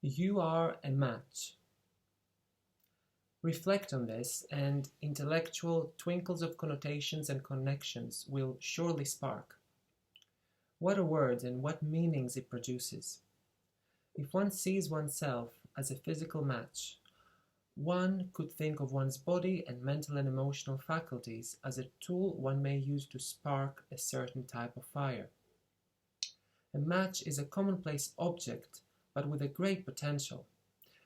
You are a match. Reflect on this, and intellectual twinkles of connotations and connections will surely spark. What a word and what meanings it produces. If one sees oneself as a physical match, one could think of one's body and mental and emotional faculties as a tool one may use to spark a certain type of fire. A match is a commonplace object, but with a great potential,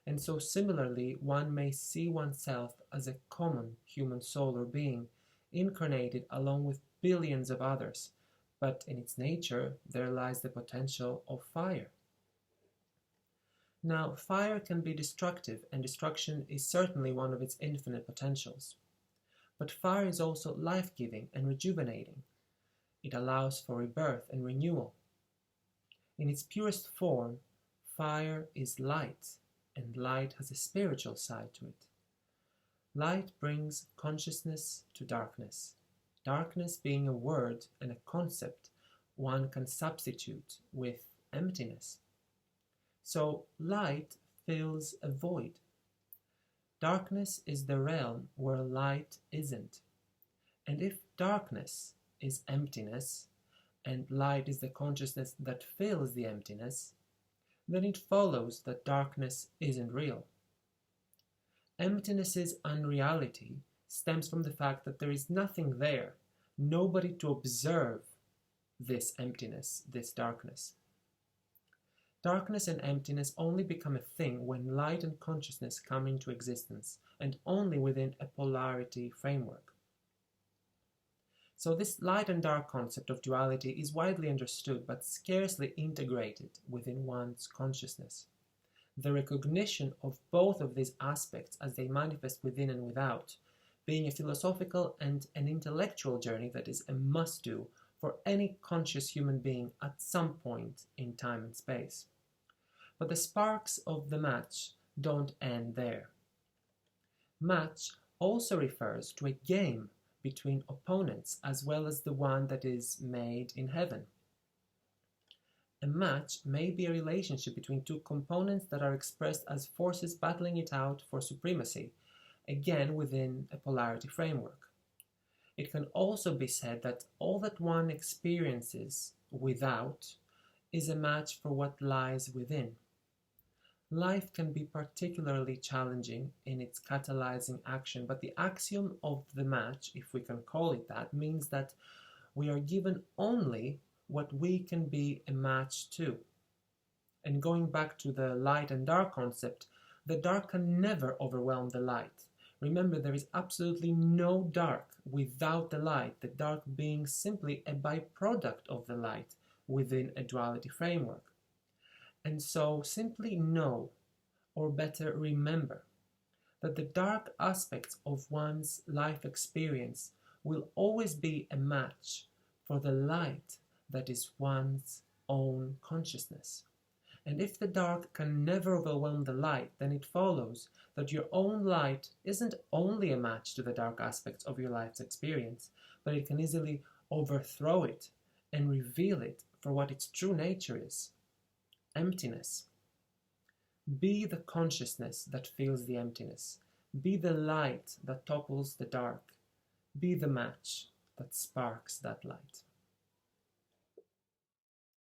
and so similarly one may see oneself as a common human soul or being, incarnated along with billions of others, but in its nature there lies the potential of fire. Now, fire can be destructive, and destruction is certainly one of its infinite potentials. But fire is also life-giving and rejuvenating. It allows for rebirth and renewal. In its purest form, fire is light, and light has a spiritual side to it. Light brings consciousness to darkness. Darkness being a word and a concept one can substitute with emptiness. So light fills a void. Darkness is the realm where light isn't. And if darkness is emptiness, and light is the consciousness that fills the emptiness, then it follows that darkness isn't real. Emptiness's unreality stems from the fact that there is nothing there, nobody to observe this emptiness, this darkness. Darkness and emptiness only become a thing when light and consciousness come into existence, and only within a polarity framework. So this light and dark concept of duality is widely understood but scarcely integrated within one's consciousness. The recognition of both of these aspects as they manifest within and without, being a philosophical and an intellectual journey that is a must-do for any conscious human being at some point in time and space. But the sparks of the match don't end there. Match also refers to a game between opponents as well as the one that is made in heaven. A match may be a relationship between two components that are expressed as forces battling it out for supremacy, again within a polarity framework. It can also be said that all that one experiences without is a match for what lies within. Life can be particularly challenging in its catalyzing action, but the axiom of the match, if we can call it that, means that we are given only what we can be a match to. And going back to the light and dark concept, the dark can never overwhelm the light. Remember, there is absolutely no dark without the light, the dark being simply a byproduct of the light within a duality framework. And so simply know, or better remember, that the dark aspects of one's life experience will always be a match for the light that is one's own consciousness. And if the dark can never overwhelm the light, then it follows that your own light isn't only a match to the dark aspects of your life's experience, but it can easily overthrow it and reveal it for what its true nature is. Emptiness. Be the consciousness that fills the emptiness. Be the light that topples the dark. Be the match that sparks that light.